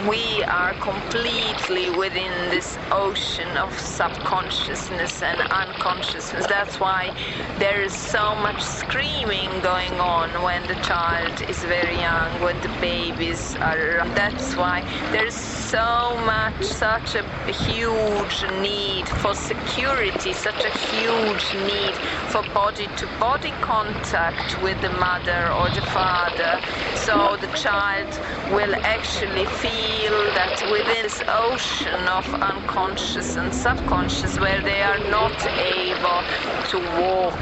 we are completely within this ocean of subconsciousness and unconsciousness. That's why there is so much screaming going on when the child is very young, when the babies are around. That's why there is so much, such a huge need for security, such a huge need for body-to-body contact with the mother or the father, so the child will actually feel that within this ocean of unconscious and subconscious, where they are not able to walk,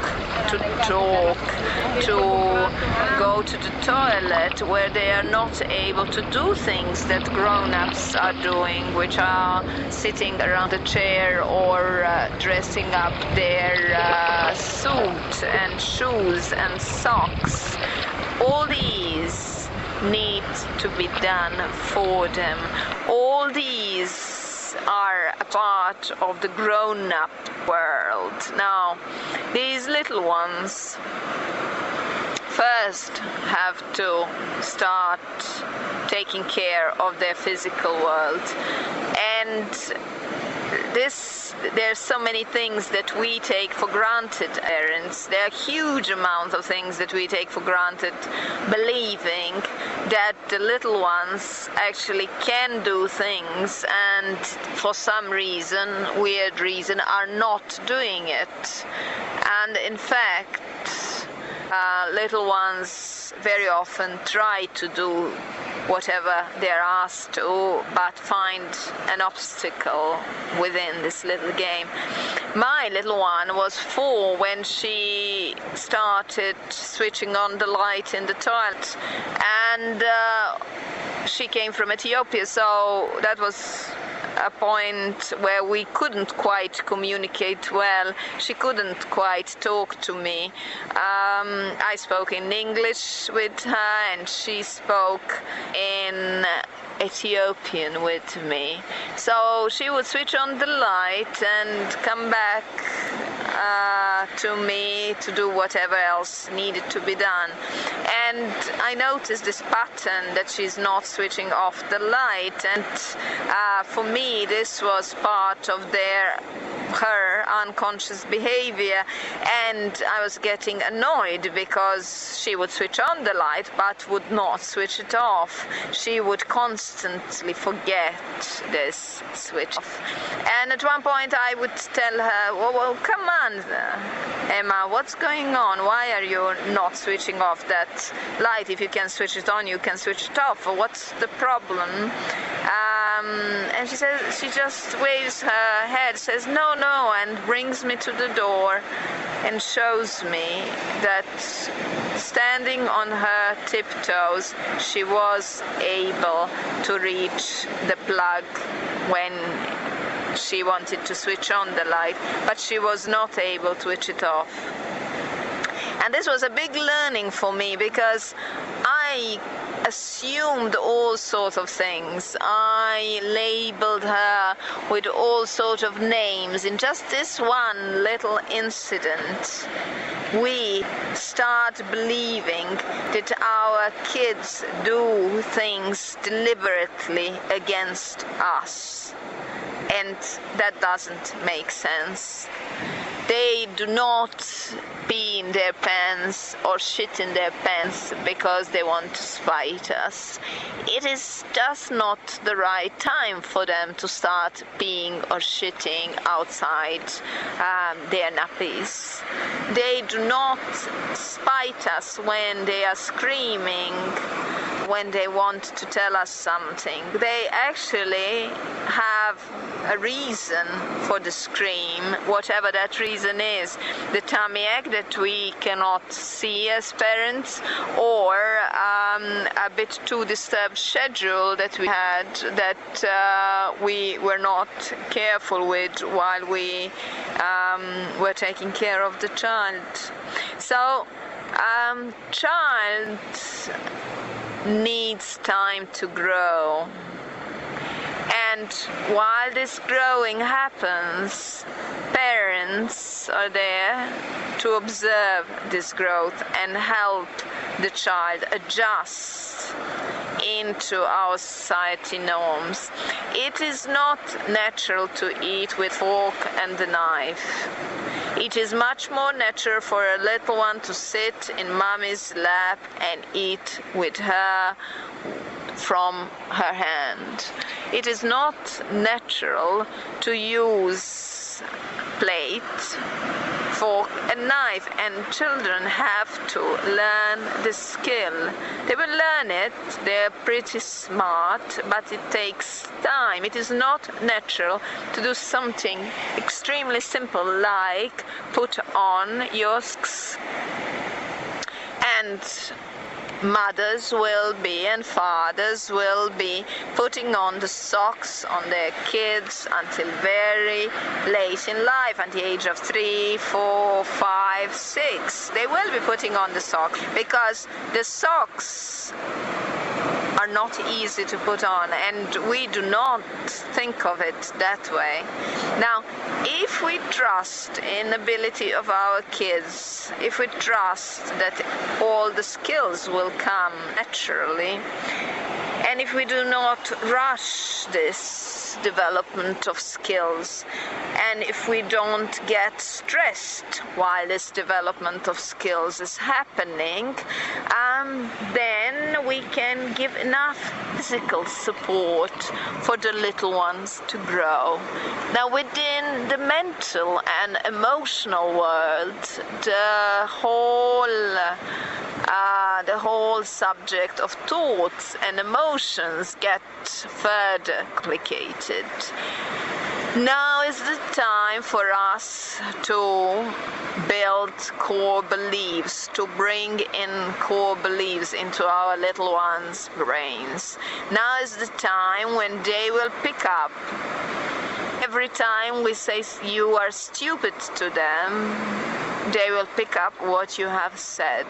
to talk, to go to the toilet, where they are not able to do things that grown-ups are doing, which are sitting around a chair or dressing up their suit and shoes and socks. All these need to be done for them. All these are a part of the grown-up world. Now, these little ones first have to start taking care of their physical world, and there's so many things that we take for granted, parents. There are huge amounts of things that we take for granted, believing that the little ones actually can do things and for some reason, weird reason, are not doing it. And in fact, little ones very often try to do whatever they're asked to, but find an obstacle within this little game. My little one was 4 when she started switching on the light in the toilet, and she came from Ethiopia, so that was a point where we couldn't quite communicate well. She couldn't quite talk to me. I spoke in English with her and she spoke in Ethiopian with me. So she would switch on the light and come back to me to do whatever else needed to be done. And I noticed this pattern that she's not switching off the light, and for me this was part of her unconscious behavior, and I was getting annoyed because she would switch on the light but would not switch it off. She would constantly forget this switch off, and at one point I would tell her, well come on Emma, what's going on? Why are you not switching off that light? If you can switch it on, you can switch it off. What's the problem? And she says, she just waves her head, says no, and brings me to the door and shows me that standing on her tiptoes, she was able to reach the plug when she wanted to switch on the light, but she was not able to switch it off. And this was a big learning for me, because I assumed all sorts of things. I labeled her with all sorts of names. In just this one little incident, we start believing that our kids do things deliberately against us. And that doesn't make sense. They do not pee in their pants or shit in their pants because they want to spite us. It is just not the right time for them to start peeing or shitting outside their nappies. They do not spite us when they are screaming, when they want to tell us something. They actually have a reason for the scream, whatever that reason is. The tummy ache that we cannot see as parents, or a bit too disturbed schedule that we had, that we were not careful with while we were taking care of the child. So child needs time to grow, and while this growing happens, parents are there to observe this growth and help the child adjust into our society norms. It is not natural to eat with fork and a knife. It is much more natural for a little one to sit in mommy's lap and eat with her from her hand. It is not natural to use plate, fork and knife, and children have to learn the skill. They will learn it, they're pretty smart, but it takes time. It is not natural to do something extremely simple like put on your socks. And mothers will be and fathers will be putting on the socks on their kids until very late in life, at the age of 3, 4, 5, 6. They will be putting on the socks because the socks are not easy to put on, and we do not think of it that way. Now, if we trust in the ability of our kids, if we trust that all the skills will come naturally, and if we do not rush this development of skills, and if we don't get stressed while this development of skills is happening, then we can give enough physical support for the little ones to grow. Now, within the mental and emotional world, the whole subject of thoughts and emotions get further complicated. Now is the time for us to build core beliefs, to bring in core beliefs into our little ones' brains. Now is the time when they will pick up. Every time we say you are stupid to them, they will pick up what you have said,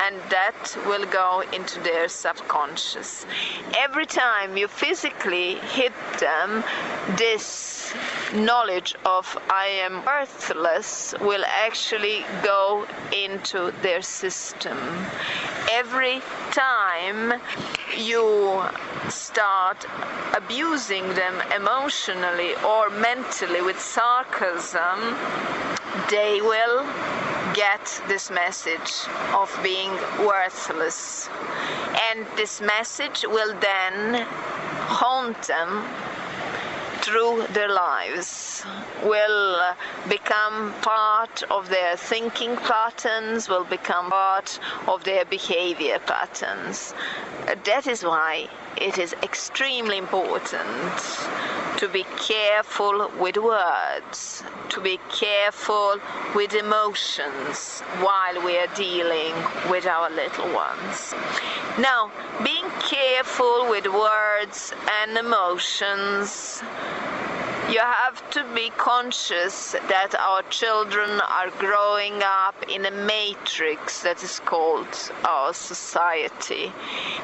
and that will go into their subconscious. Every time you physically hit them, this knowledge of I am worthless will actually go into their system. Every time you start abusing them emotionally or mentally with sarcasm, they will get this message of being worthless. And this message will then haunt them through their lives, will become part of their thinking patterns, will become part of their behavior patterns. That is why it is extremely important to be careful with words, to be careful with emotions while we are dealing with our little ones. Now, being careful with words and emotions, you have to be conscious that our children are growing up in a matrix that is called our society.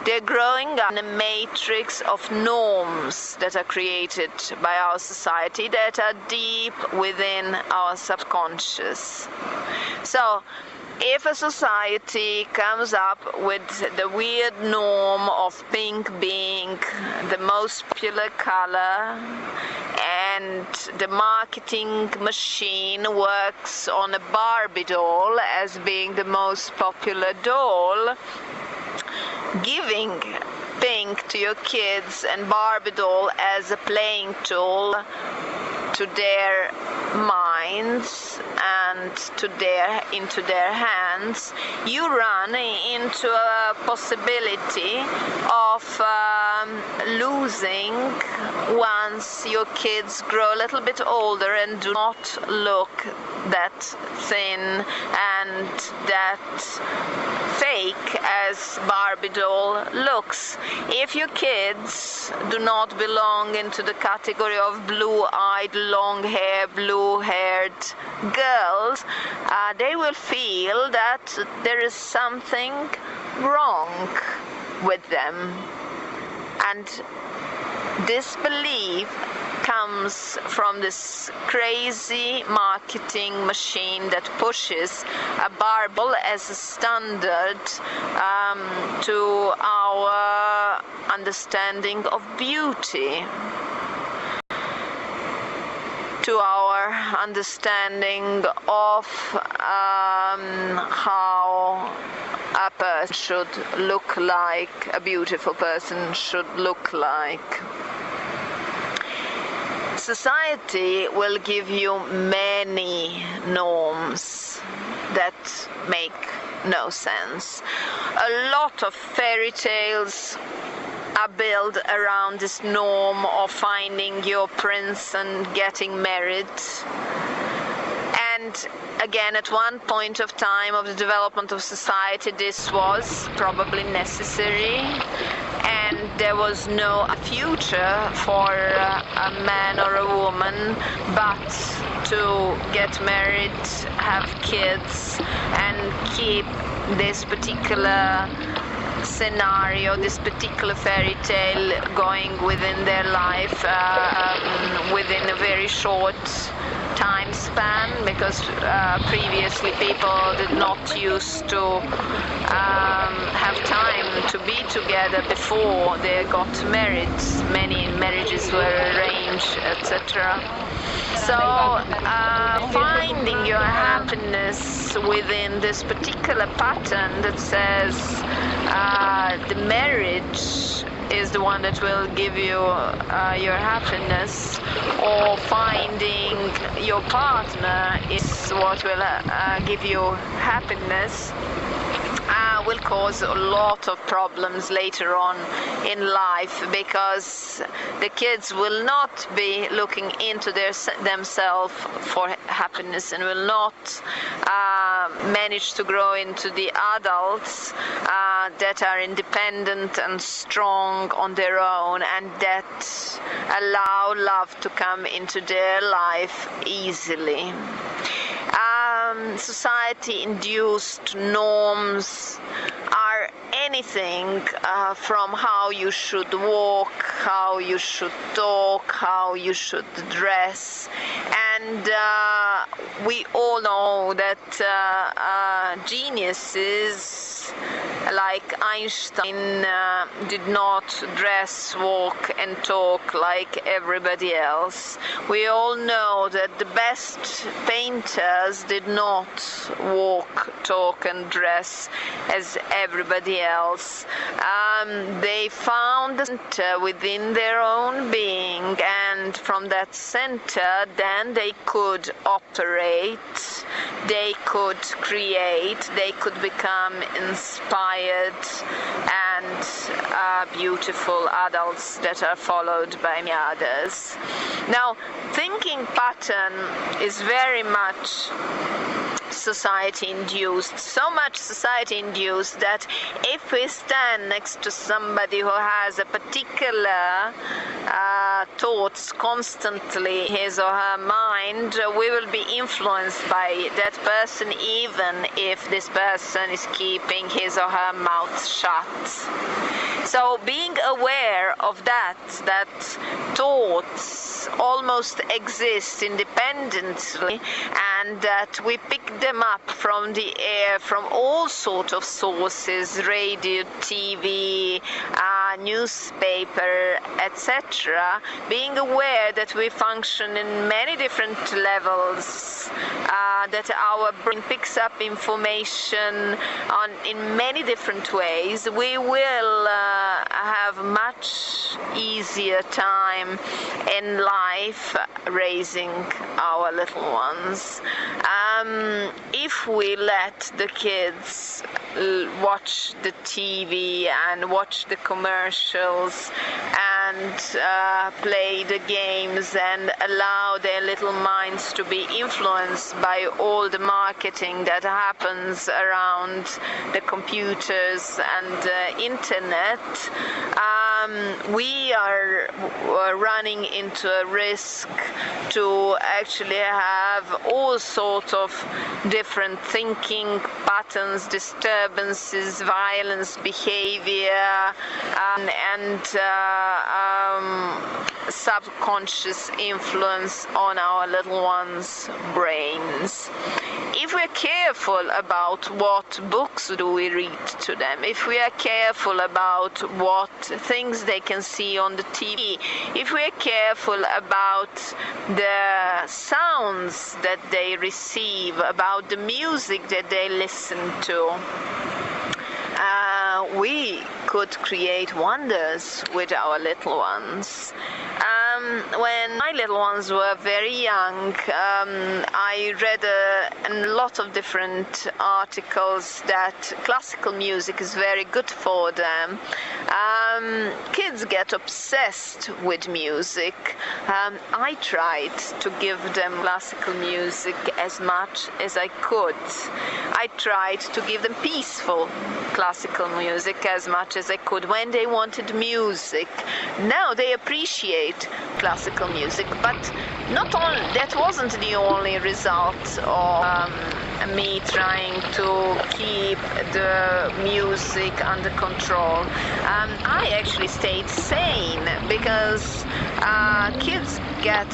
They're growing up in a matrix of norms that are created by our society that are deep within our subconscious. So, if a society comes up with the weird norm of pink being the most popular color, and the marketing machine works on a Barbie doll as being the most popular doll, giving pink to your kids and Barbie doll as a playing tool to their minds and into their hands, you run into a possibility of losing once your kids grow a little bit older and do not look that thin and that fake as Barbie doll looks. If your kids do not belong into the category of blue-eyed, long-haired, blue-haired girls, they will feel that there is something wrong with them. And this belief comes from this crazy marketing machine that pushes a barbell as a standard to our understanding of beauty, to our understanding of how a person should look like, a beautiful person should look like. Society will give you many norms that make no sense. A lot of fairy tales are built around this norm of finding your prince and getting married. And again, at one point of time of the development of society, this was probably necessary, and there was no future for a man or a woman but to get married, have kids, and keep this particular scenario, this particular fairy tale going within their life within a very short time span, because previously people did not used to have time to be together before they got married. Many marriages were arranged, etc. So finding your happiness within this particular pattern that says the marriage is the one that will give you your happiness, or finding your partner is what will give you happiness, will cause a lot of problems later on in life, because the kids will not be looking into themselves for happiness and will not manage to grow into the adults that are independent and strong on their own, and that allow love to come into their life easily. Society-induced norms are anything from how you should walk, how you should talk, how you should dress, and we all know that geniuses like Einstein did not dress, walk and talk like everybody else. We all know that the best painters did not walk, talk and dress as everybody else. They found a center within their own being, and from that center then they could operate, they could create, they could become inspired and beautiful adults that are followed by many others. Now, thinking pattern is very much society-induced, so much society-induced that if we stand next to somebody who has a particular thoughts constantly in his or her mind, we will be influenced by that person, even if this person is keeping his or her mouth shut. So being aware of that thoughts almost exist independently, and that we pick them up from the air, from all sorts of sources, radio, TV, newspaper, etc. Being aware that we function in many different levels, that our brain picks up information in many different ways, we will have much easier time in life raising our little ones. If we let the kids watch the TV and watch the commercials and play the games and allow their little minds to be influenced by all the marketing that happens around the computers and the internet, we are running into a risk to actually have all sorts of different thinking patterns, disturbances, violence, behavior, and subconscious influence on our little ones' brains. If we're careful about what books do we read to them, if we are careful about what things they can see on the TV, if we're careful about the sounds that they receive, about the music that they listen to, we could create wonders with our little ones. When my little ones were very young, I read a lot of different articles that classical music is very good for them. Kids get obsessed with music. I tried to give them classical music as much as I could. I tried to give them peaceful classical music as much as I could when they wanted music. Now they appreciate classical music, but not only that wasn't the only result of me trying to keep the music under control. I actually stayed sane because kids get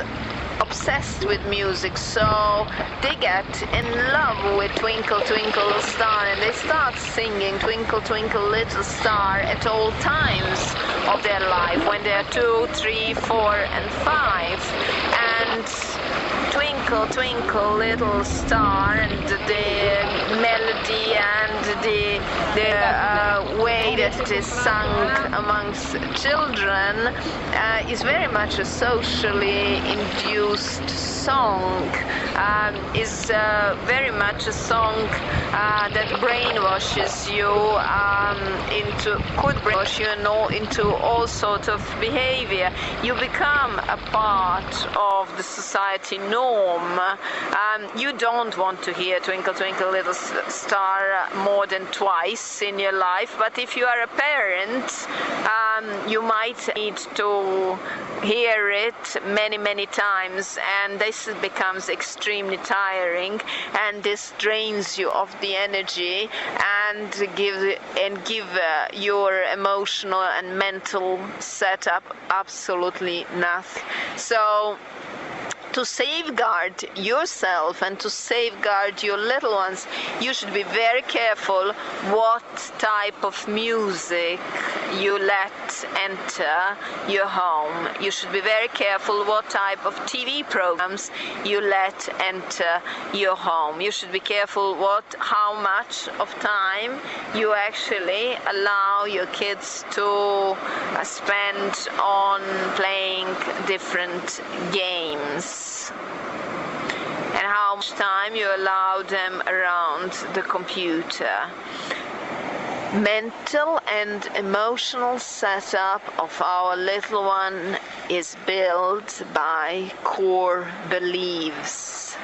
obsessed with music, so they get in love with Twinkle Twinkle Little Star, and they start singing Twinkle Twinkle Little Star at all times of their life, when they're 2, 3, 4, and 5. And Twinkle Twinkle Little Star, and the melody and the way that it is sung amongst children is very much a socially induced song, is very much a song that brainwashes you could brainwash you into all sorts of behavior. You become a part of the society norm. You don't want to hear Twinkle Twinkle Little Star more than twice in your life, but if you are a parent, you might need to hear it many times, and this becomes extremely tiring, and this drains you of the energy and give your emotional and mental setup absolutely nothing. So to safeguard yourself and to safeguard your little ones, you should be very careful what type of music you let enter your home. You should be very careful what type of TV programs you let enter your home. You should be careful how much of time you actually allow your kids to spend on playing different games, and how much time you allow them around the computer. Mental and emotional setup of our little one is built by core beliefs.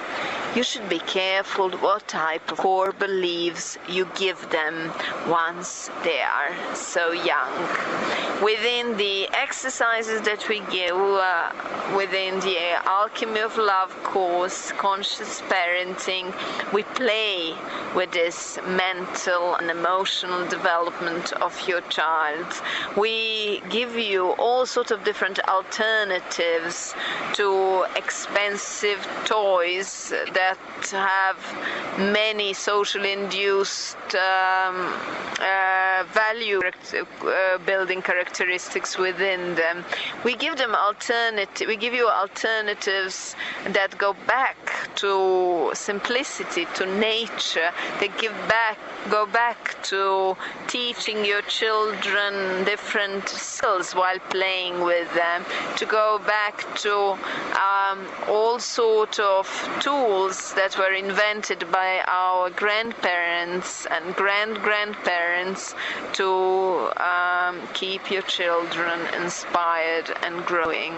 You should be careful what type of core beliefs you give them once they are so young. Within the exercises that we give within the Alchemy of Love course, Conscious Parenting, we play with this mental and emotional development of your child. We give you all sorts of different alternatives to expensive toys that have many socially induced value building characteristics within them. We give you alternatives that go back to simplicity, to nature. They go back to teaching your children different skills while playing with them, to go back to all sorts of tools that were invented by our grandparents and grandparents to keep your children inspired and growing.